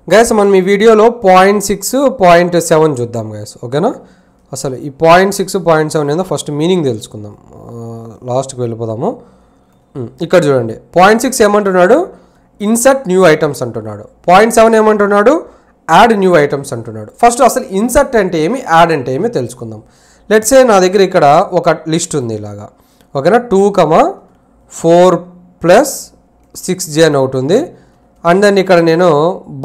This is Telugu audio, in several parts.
గైస్ మనం ఈ వీడియోలో 0.6 0.7 చూద్దాం గైస్, ఓకేనా. అసలు ఈ 0.6 0.7 ఏందో ఫస్ట్ మీనింగ్ తెలుసుకుందాం, లాస్ట్కి వెళ్ళిపోదాము. ఇక్కడ చూడండి 0.6 ఏమంటున్నాడు, ఇన్సర్ట్ న్యూ ఐటమ్స్ అంటున్నాడు. 0.7 ఏమంటున్నాడు, యాడ్ న్యూ ఐటమ్స్ అంటున్నాడు. ఫస్ట్ అసలు ఇన్సర్ట్ అంటే ఏమి, యాడ్ అంటే ఏమి తెలుసుకుందాం. లెట్స్ సే నా దగ్గర ఇక్కడ ఒక లిస్ట్ ఉంది ఇలాగా, ఓకేనా. 2, 4 + 6j అని ఒకటి ఉంది. అండ్ దెన్ ఇక్కడ నేను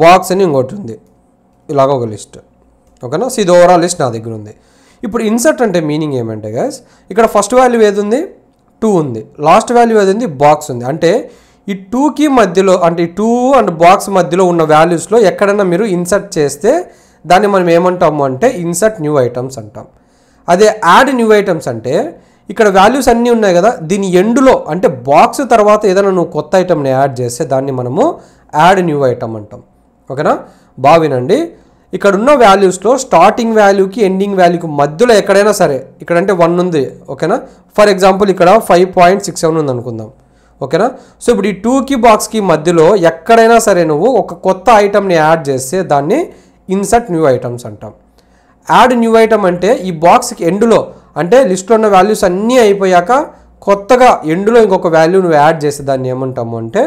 బాక్స్ అని ఇంకోటి ఉంది, ఇలాగ ఒక లిస్ట్, ఓకేనా. సో ఇది ఓవరాల్ లిస్ట్ నా దగ్గర ఉంది. ఇప్పుడు ఇన్సర్ట్ అంటే మీనింగ్ ఏమంటే గైస్, ఇక్కడ ఫస్ట్ వాల్యూ ఏది ఉంది, 2 ఉంది. లాస్ట్ వాల్యూ ఏది ఉంది, బాక్స్ ఉంది. అంటే ఈ 2కి మధ్యలో, అంటే ఈ 2 అండ్ బాక్స్ మధ్యలో ఉన్న వాల్యూస్లో ఎక్కడైనా మీరు ఇన్సర్ట్ చేస్తే దాన్ని మనం ఏమంటాము అంటే ఇన్సర్ట్ న్యూ ఐటమ్స్ అంటాం. అదే యాడ్ న్యూ ఐటమ్స్ అంటే ఇక్కడ వాల్యూస్ అన్నీ ఉన్నాయి కదా, దీని ఎండులో అంటే బాక్స్ తర్వాత ఏదైనా నువ్వు కొత్త ఐటమ్ని యాడ్ చేస్తే దాన్ని మనము యాడ్ న్యూ ఐటమ్ అంటాం, ఓకేనా. బాగా వినండి, ఇక్కడ ఉన్న వాల్యూస్లో స్టార్టింగ్ వాల్యూకి ఎండింగ్ వాల్యూకి మధ్యలో ఎక్కడైనా సరే, ఇక్కడ అంటే 1 ఉంది, ఓకేనా. ఫర్ ఎగ్జాంపుల్ ఇక్కడ 5.67 ఉంది అనుకుందాం, ఓకేనా. సో ఇప్పుడు ఈ 2కి బాక్స్కి మధ్యలో ఎక్కడైనా సరే నువ్వు ఒక కొత్త ఐటమ్ని యాడ్ చేస్తే దాన్ని ఇన్సర్ట్ న్యూ ఐటమ్స్ అంటాం. యాడ్ న్యూ ఐటమ్ అంటే ఈ బాక్స్కి ఎండులో, అంటే లిస్ట్లో ఉన్న వాల్యూస్ అన్నీ అయిపోయాక కొత్తగా ఎండులో ఇంకొక వాల్యూ నువ్వు యాడ్ చేస్తే దాన్ని ఏమంటాము అంటే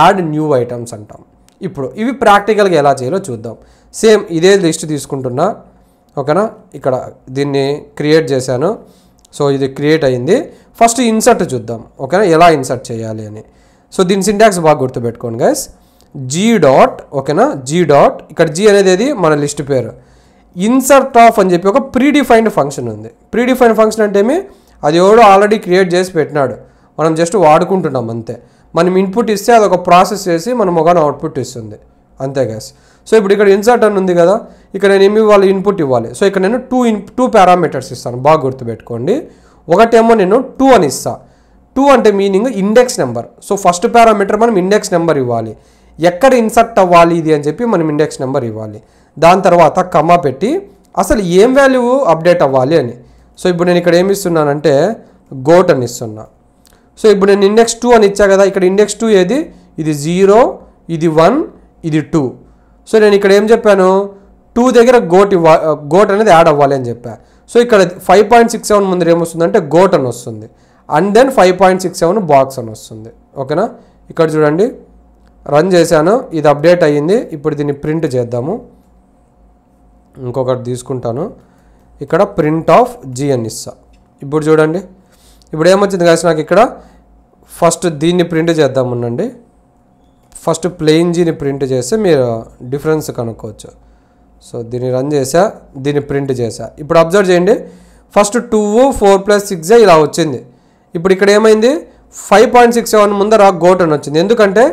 యాడ్ న్యూ ఐటమ్స్ అంటాం. ఇప్పుడు ఇవి ప్రాక్టికల్గా ఎలా చేయాలో చూద్దాం. సేమ్ ఇదే లిస్ట్ తీసుకుంటున్నా, ఓకేనా. ఇక్కడ దీన్ని క్రియేట్ చేశాను, సో ఇది క్రియేట్ అయింది. ఫస్ట్ ఇన్సర్ట్ చూద్దాం, ఓకేనా, ఎలా ఇన్సర్ట్ చేయాలి అని. సో దీని సింటాక్స్ బాగా గుర్తుపెట్టుకోండి గైస్. జీ డాట్, ఓకేనా, జీ డాట్, ఇక్కడ జీ అనేది ఏది మన లిస్ట్ పేరు. ఇన్సర్ట్ ఆఫ్ అని చెప్పి ఒక ప్రీడిఫైన్డ్ ఫంక్షన్ ఉంది. ప్రీడిఫైన్డ్ ఫంక్షన్ అంటే ఏమి, అది ఎవడో ఆల్రెడీ క్రియేట్ చేసి పెట్టినాడు, మనం జస్ట్ వాడుకుంటున్నాం అంతే. మనం ఇన్పుట్ ఇస్తే అది ఒక ప్రాసెస్ చేసి మనం ఒక అవుట్పుట్ ఇస్తుంది, అంతే గైస్. సో ఇప్పుడు ఇక్కడ ఇన్సర్ట్ అని ఉంది కదా, ఇక్కడ నేను ఏమి ఇవ్వాలి, ఇన్పుట్ ఇవ్వాలి. సో ఇక్కడ నేను టూ పారామీటర్స్ ఇస్తాను, బాగా గుర్తుపెట్టుకోండి. ఒకటేమో నేను 2 అని ఇస్తాను. 2 అంటే meaning index number. So first parameter మనం ఇండెక్స్ నెంబర్ ఇవ్వాలి, ఎక్కడ ఇన్సర్ట్ అవ్వాలి ఇది అని చెప్పి మనం ఇండెక్స్ నెంబర్ ఇవ్వాలి. దాని తర్వాత కమా పెట్టి అసలు ఏం వాల్యూ అప్డేట్ అవ్వాలి అని. సో ఇప్పుడు నేను ఇక్కడ ఏమి ఇస్తున్నానంటే గోట్ అని ఇస్తున్నా. సో ఇప్పుడు నేను ఇండెక్స్ 2 అని ఇచ్చా కదా, ఇక్కడ ఇండెక్స్ 2 ఏది, ఇది 0, ఇది 1, ఇది 2. సో నేను ఇక్కడ ఏం చెప్పాను, 2 దగ్గర గోట్ అనేది యాడ్ అవ్వాలి అని చెప్పా. సో ఇక్కడ 5.67 ముందు ఏమొస్తుందంటే గోట్ అని వస్తుంది, అండ్ దెన్ 5.67 బాక్స్ అని వస్తుంది, ఓకేనా. ఇక్కడ చూడండి రన్ చేశాను, ఇది అప్డేట్ అయ్యింది. ఇప్పుడు దీన్ని ప్రింట్ చేద్దాము. ఇంకొకటి తీసుకుంటాను, ఇక్కడ ప్రింట్ ఆఫ్ జీ అని ఇస్తా. ఇప్పుడు చూడండి ఇప్పుడు ఏమొచ్చింది కాదు, నాకు ఇక్కడ ఫస్ట్ దీన్ని ప్రింట్ చేద్దాం ఉండండి. ఫస్ట్ ప్లెయిన్ జీని ప్రింట్ చేస్తే మీరు డిఫరెన్స్ కనుక్కోవచ్చు. సో దీన్ని రన్ చేసా, దీన్ని ప్రింట్ చేసా. ఇప్పుడు అబ్జర్వ్ చేయండి, ఫస్ట్ 2, 4 + 6 ఇలా వచ్చింది. ఇప్పుడు ఇక్కడ ఏమైంది, 5.67 ముందర గోట్ అని వచ్చింది. ఎందుకంటే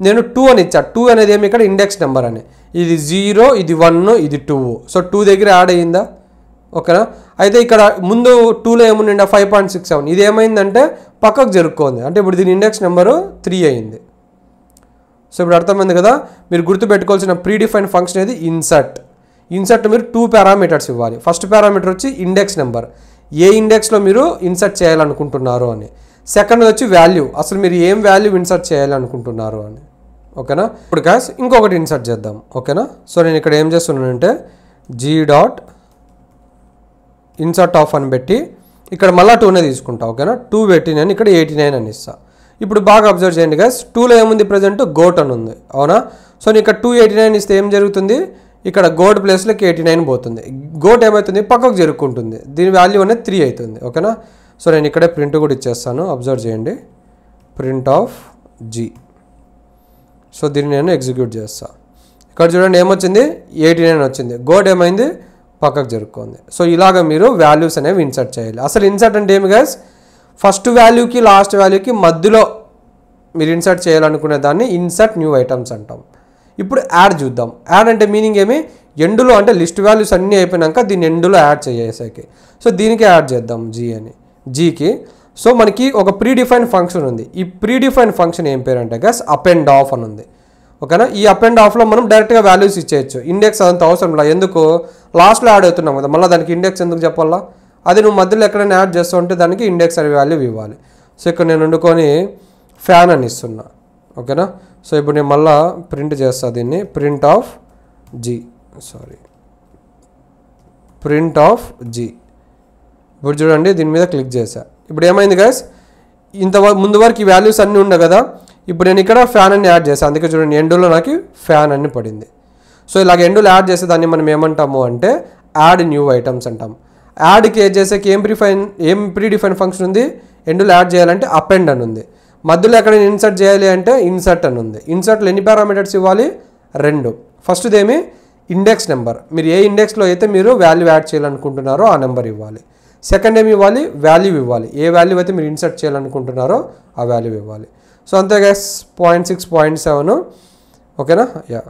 నేను 2 అని ఇచ్చా. 2 అనేది ఏమి ఇక్కడ ఇండెక్స్ నెంబర్ అని, ఇది 0, ఇది 1, ఇది 2. సో 2 దగ్గర యాడ్ అయ్యిందా, ఓకేనా. అయితే ఇక్కడ ముందు 2లో ఏముండే 5.67, ఇది ఏమైందంటే పక్కకు జరుపుకోండి, అంటే ఇప్పుడు దీని ఇండెక్స్ నెంబరు 3 అయింది. సో ఇప్పుడు అర్థమైంది కదా. మీరు గుర్తుపెట్టుకోవాల్సిన ప్రీడిఫైన్డ్ ఫంక్షన్ ఏది, ఇన్సర్ట్. ఇన్సర్ట్ మీరు 2 పారామీటర్స్ ఇవ్వాలి. ఫస్ట్ పారామీటర్ వచ్చి ఇండెక్స్ నెంబర్, ఏ ఇండెక్స్లో మీరు ఇన్సర్ట్ చేయాలనుకుంటున్నారు అని. సెకండ్ వచ్చి వాల్యూ, అసలు మీరు ఏం వాల్యూ ఇన్సర్ట్ చేయాలనుకుంటున్నారు అని, ఓకేనా. ఇప్పుడు గాస్ ఇంకొకటి ఇన్సర్ట్ చేద్దాం, ఓకేనా. సో నేను ఇక్కడ ఏం చేస్తున్నానంటే జీ డాట్ ఇన్సర్ట్ ఆఫ్ అని పెట్టి ఇక్కడ మళ్ళీ 2నే తీసుకుంటా, ఓకేనా. 2 పెట్టి నేను ఇక్కడ 89 అని ఇస్తా. ఇప్పుడు బాగా అబ్జర్వ్ చేయండి గాస్, 2లో ఏముంది ప్రజెంట్, గోట్ అని ఉంది, అవునా. సో నేను ఇక్కడ 289 ఇస్తే ఏం జరుగుతుంది, ఇక్కడ గోట్ ప్లేస్లోకి 89 పోతుంది. గోట్ ఏమవుతుంది, పక్కకు జరుపుకుంటుంది, దీని వాల్యూ అనేది 3 అవుతుంది, ఓకేనా. సో నేను ఇక్కడే ప్రింట్ కూడా ఇచ్చేస్తాను, అబ్జర్వ్ చేయండి, ప్రింట్ ఆఫ్ జీ. సో దీన్ని నేను ఎగ్జిక్యూట్ చేస్తాను. ఇక్కడ చూడండి ఏమొచ్చింది, 89 వచ్చింది, గోట్ ఏమైంది, పక్కకు జరుపుకుంది. సో ఇలాగ మీరు వాల్యూస్ అనేవి ఇన్సర్ట్ చేయాలి. అసలు ఇన్సర్ట్ అంటే ఏమి గైస్, ఫస్ట్ వాల్యూకి లాస్ట్ వాల్యూకి మధ్యలో మీరు ఇన్సర్ట్ చేయాలనుకునే దాన్ని ఇన్సర్ట్ న్యూ ఐటమ్స్ అంటాం. ఇప్పుడు యాడ్ చూద్దాం. యాడ్ అంటే మీనింగ్ ఏమి, ఎండులో అంటే లిస్ట్ వాల్యూస్ అన్నీ అయిపోయినాక దీన్ని ఎండులో యాడ్ చేసేకి. సో దీనికి యాడ్ చేద్దాం జీ అని, జీకి. సో మనకి ఒక ప్రీడిఫైన్డ్ ఫంక్షన్ ఉంది. ఈ ప్రీడిఫైన్డ్ ఫంక్షన్ ఏం పేరు అంటే గస్ అప్ అండ్ ఆఫ్ అని ఉంది, ఓకేనా. ఈ అప్ అండ్ ఆఫ్లో మనం డైరెక్ట్గా వాల్యూస్ ఇచ్చేయచ్చు, ఇండెక్స్ అదంతా అవసరం లేదు. ఎందుకు, లాస్ట్లో యాడ్ అవుతున్నాం కదా, మళ్ళీ దానికి ఇండెక్స్ ఎందుకు చెప్పాలా. అది నువ్వు మధ్యలో ఎక్కడైనా యాడ్ చేస్తూ ఉంటే దానికి ఇండెక్స్ అనే వాల్యూ ఇవ్వాలి. సో ఇక్కడ నేను వండుకొని ఫ్యాన్ అని ఇస్తున్నా, ఓకేనా. సో ఇప్పుడు నేను మళ్ళీ ప్రింట్ చేస్తాను దీన్ని, ప్రింట్ ఆఫ్ జీ. ఇప్పుడు చూడండి దీని మీద క్లిక్ చేశా. ఇప్పుడు ఏమైంది గైస్, ముందు వరకు ఈ వాల్యూస్ అన్నీ ఉన్నాయి కదా, ఇప్పుడు నేను ఇక్కడ ఫ్యాన్ అన్ని యాడ్ చేశాను. అందుకే చూడండి ఎండులో నాకు ఫ్యాన్ అన్ని పడింది. సో ఇలాగ ఎండులో యాడ్ చేసే దాన్ని మనం ఏమంటాము అంటే యాడ్ న్యూ ఐటమ్స్ అంటాం. యాడ్కి చేసేకి ఏం ప్రీడిఫైన్ ఫంక్షన్ ఉంది, ఎండులో యాడ్ చేయాలంటే అపెండ్ అని ఉంది. మధ్యలో ఎక్కడైనా ఇన్సర్ట్ చేయాలి అంటే ఇన్సర్ట్ అని ఉంది. ఇన్సర్ట్లో ఎన్ని పారామీటర్స్ ఇవ్వాలి, 2. ఫస్ట్దేమి ఇండెక్స్ నెంబర్, మీరు ఏ ఇండెక్స్లో అయితే మీరు వాల్యూ యాడ్ చేయాలనుకుంటున్నారో ఆ నెంబర్ ఇవ్వాలి. సెకండ్ ఏమి ఇవ్వాలి, వాల్యూ ఇవ్వాలి, ఏ వాల్యూ అయితే మీరు ఇన్సర్ట్ చేయాలనుకుంటున్నారో ఆ వాల్యూ ఇవ్వాలి. సో అంతే గైస్, 0.6 0.7 ఓకేనా. యా.